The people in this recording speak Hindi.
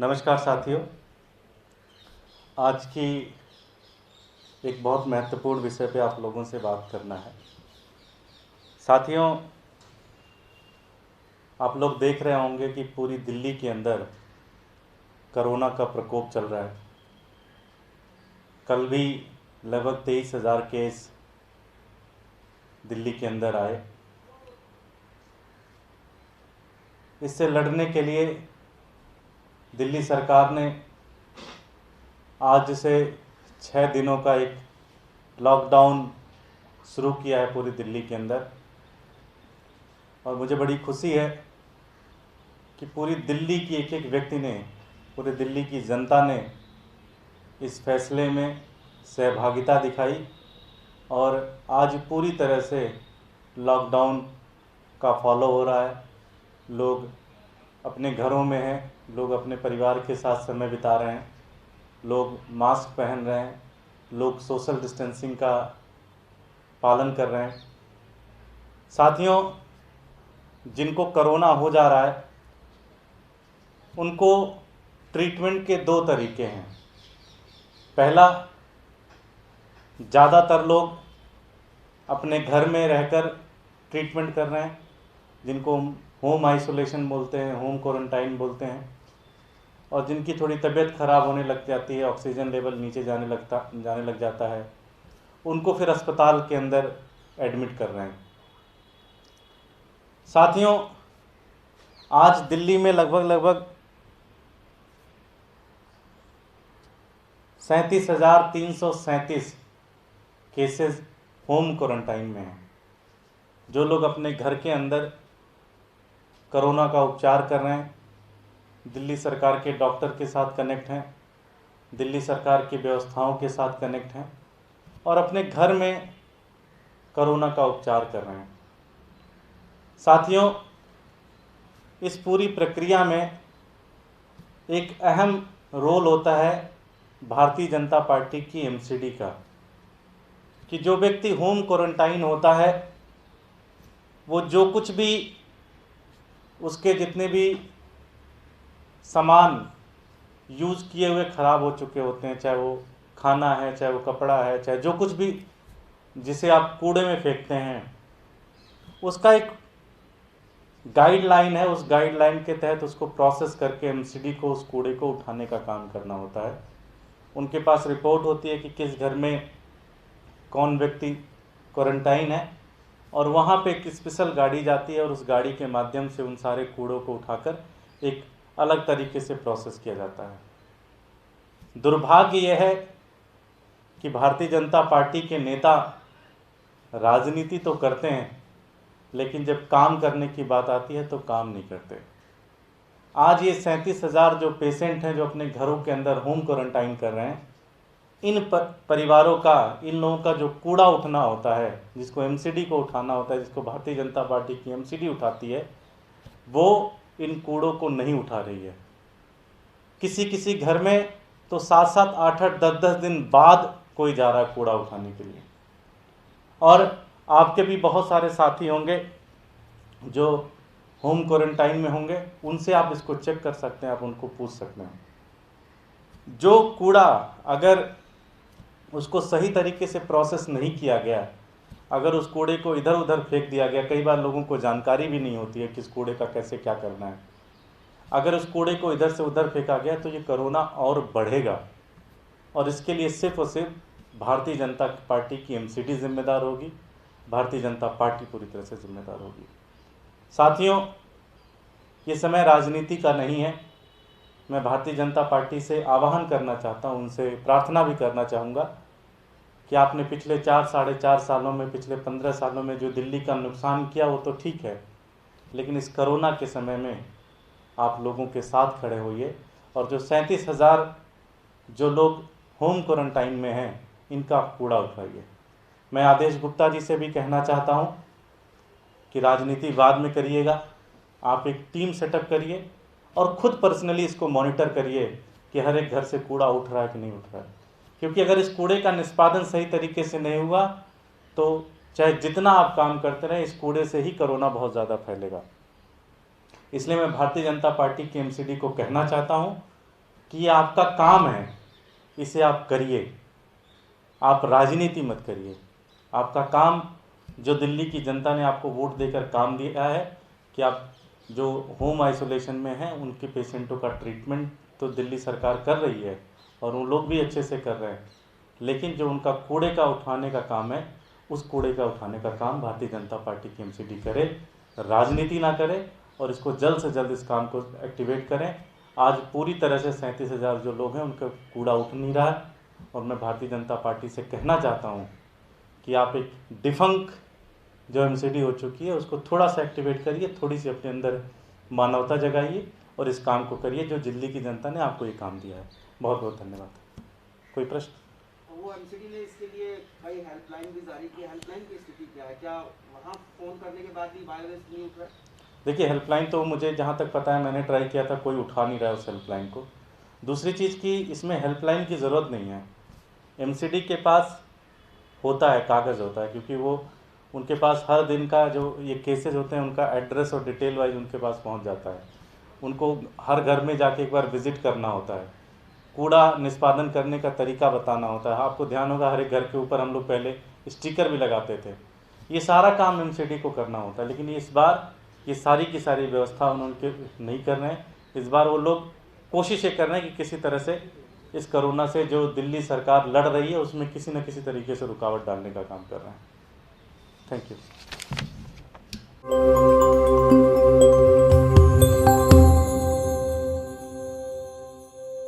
नमस्कार साथियों, आज की एक बहुत महत्वपूर्ण विषय पे आप लोगों से बात करना है। साथियों, आप लोग देख रहे होंगे कि पूरी दिल्ली के अंदर कोरोना का प्रकोप चल रहा है। कल भी लगभग 23,000 केस दिल्ली के अंदर आए। इससे लड़ने के लिए दिल्ली सरकार ने आज से 6 दिनों का एक लॉकडाउन शुरू किया है पूरी दिल्ली के अंदर। और मुझे बड़ी खुशी है कि पूरी दिल्ली की एक एक व्यक्ति ने, पूरी दिल्ली की जनता ने इस फैसले में सहभागिता दिखाई और आज पूरी तरह से लॉकडाउन का फॉलो हो रहा है। लोग अपने घरों में हैं, लोग अपने परिवार के साथ समय बिता रहे हैं, लोग मास्क पहन रहे हैं, लोग सोशल डिस्टेंसिंग का पालन कर रहे हैं। साथियों, जिनको कोरोना हो जा रहा है उनको ट्रीटमेंट के 2 तरीके हैं। पहला, ज़्यादातर लोग अपने घर में रहकर ट्रीटमेंट कर रहे हैं, जिनको होम आइसोलेशन बोलते हैं, होम क्वारंटाइन बोलते हैं। और जिनकी थोड़ी तबीयत ख़राब होने लग जाती है, ऑक्सीजन लेवल नीचे जाने लग जाता है, उनको फिर अस्पताल के अंदर एडमिट कर रहे हैं। साथियों, आज दिल्ली में लगभग 37,337 केसेस होम क्वारंटाइन में हैं। जो लोग अपने घर के अंदर कोरोना का उपचार कर रहे हैं, दिल्ली सरकार के डॉक्टर के साथ कनेक्ट हैं, दिल्ली सरकार की व्यवस्थाओं के साथ कनेक्ट हैं और अपने घर में कोरोना का उपचार कर रहे हैं। साथियों, इस पूरी प्रक्रिया में एक अहम रोल होता है भारतीय जनता पार्टी की एमसीडी का, कि जो व्यक्ति होम क्वारंटाइन होता है वो जो कुछ भी उसके जितने भी सामान यूज़ किए हुए ख़राब हो चुके होते हैं, चाहे वो खाना है, चाहे वो कपड़ा है, चाहे जो कुछ भी जिसे आप कूड़े में फेंकते हैं, उसका एक गाइडलाइन है। उस गाइडलाइन के तहत उसको प्रोसेस करके एमसीडी को उस कूड़े को उठाने का काम करना होता है। उनके पास रिपोर्ट होती है कि किस घर में कौन व्यक्ति क्वारंटाइन है और वहाँ पे एक स्पेशल गाड़ी जाती है और उस गाड़ी के माध्यम से उन सारे कूड़ों को उठाकर एक अलग तरीके से प्रोसेस किया जाता है। दुर्भाग्य यह है कि भारतीय जनता पार्टी के नेता राजनीति तो करते हैं, लेकिन जब काम करने की बात आती है तो काम नहीं करते। आज ये 37,000 जो पेशेंट हैं जो अपने घरों के अंदर होम क्वारंटाइन कर रहे हैं, इन परिवारों का, इन लोगों का जो कूड़ा उठना होता है, जिसको एमसीडी को उठाना होता है, जिसको भारतीय जनता पार्टी की एमसीडी उठाती है, वो इन कूड़ों को नहीं उठा रही है। किसी किसी घर में तो 7-7, 8-8, 10-10 दिन बाद कोई जा रहा है कूड़ा उठाने के लिए। और आपके भी बहुत सारे साथी होंगे जो होम क्वारंटाइन में होंगे, उनसे आप इसको चेक कर सकते हैं, आप उनको पूछ सकते हैं। जो कूड़ा अगर उसको सही तरीके से प्रोसेस नहीं किया गया, अगर उस कूड़े को इधर उधर फेंक दिया गया, कई बार लोगों को जानकारी भी नहीं होती है कि इस कूड़े का कैसे क्या करना है, अगर उस कूड़े को इधर से उधर फेंका गया तो ये कोरोना और बढ़ेगा। और इसके लिए सिर्फ और सिर्फ भारतीय जनता पार्टी की एमसीडी जिम्मेदार होगी, भारतीय जनता पार्टी पूरी तरह से जिम्मेदार होगी। साथियों, ये समय राजनीति का नहीं है। मैं भारतीय जनता पार्टी से आह्वान करना चाहता हूँ, उनसे प्रार्थना भी करना चाहूँगा कि आपने पिछले 4-4.5 सालों में, पिछले 15 सालों में जो दिल्ली का नुकसान किया वो तो ठीक है, लेकिन इस कोरोना के समय में आप लोगों के साथ खड़े होइए और जो 37,000 जो लोग होम क्वारंटाइन में हैं, इनका कूड़ा उठाइए। मैं आदेश गुप्ता जी से भी कहना चाहता हूँ कि राजनीति बाद में करिएगा, आप एक टीम सेटअप करिए और ख़ुद पर्सनली इसको मॉनिटर करिए कि हर एक घर से कूड़ा उठ रहा है कि नहीं उठ रहा है। क्योंकि अगर इस कूड़े का निष्पादन सही तरीके से नहीं हुआ तो चाहे जितना आप काम करते रहें, इस कूड़े से ही कोरोना बहुत ज़्यादा फैलेगा। इसलिए मैं भारतीय जनता पार्टी की एमसीडी को कहना चाहता हूं कि ये आपका काम है, इसे आप करिए, आप राजनीति मत करिए। आपका काम, जो दिल्ली की जनता ने आपको वोट देकर काम दिया है कि आप जो होम आइसोलेशन में हैं उनके पेशेंटों का ट्रीटमेंट तो दिल्ली सरकार कर रही है और वो लोग भी अच्छे से कर रहे हैं, लेकिन जो उनका कूड़े का उठाने का काम है, उस कूड़े का उठाने का काम भारतीय जनता पार्टी की एमसीडी करे, राजनीति ना करे और इसको जल्द से जल्द इस काम को एक्टिवेट करें। आज पूरी तरह से 37,000 जो लोग हैं उनका कूड़ा उठ नहीं रहा है और मैं भारतीय जनता पार्टी से कहना चाहता हूँ कि आप एक डिफंक जो एमसीडी हो चुकी है उसको थोड़ा सा एक्टिवेट करिए, थोड़ी सी अपने अंदर मानवता जगाइए और इस काम को करिए जो दिल्ली की जनता ने आपको ये काम दिया है। बहुत बहुत धन्यवाद। कोई प्रश्न? वो एमसीडी ने इसके लिए कई हेल्पलाइन भी जारी की, हेल्पलाइन की स्थिति क्या है? क्या वहाँ फ़ोन करने के बाद भी बायोवेस्ट नहीं उठ रहा? देखिए, हेल्पलाइन तो मुझे जहाँ तक पता है, मैंने ट्राई किया था, कोई उठा नहीं रहा है उस हेल्पलाइन को। दूसरी चीज़ की इसमें हेल्पलाइन की ज़रूरत नहीं है। एमसीडी के पास होता है, कागज़ होता है, क्योंकि वो उनके पास हर दिन का जो ये केसेस होते हैं उनका एड्रेस और डिटेल वाइज उनके पास पहुंच जाता है। उनको हर घर में जाके एक बार विज़िट करना होता है, कूड़ा निष्पादन करने का तरीका बताना होता है। आपको ध्यान होगा, हर एक घर के ऊपर हम लोग पहले स्टिकर भी लगाते थे। ये सारा काम एमसीडी को करना होता है, लेकिन इस बार ये सारी की सारी व्यवस्था उन्होंने नहीं कर रहे हैं। इस बार वो लोग कोशिश ये कर रहे हैं कि किसी तरह से इस कोरोना से जो दिल्ली सरकार लड़ रही है उसमें किसी न किसी तरीके से रुकावट डालने का काम कर रहे हैं। Thank you.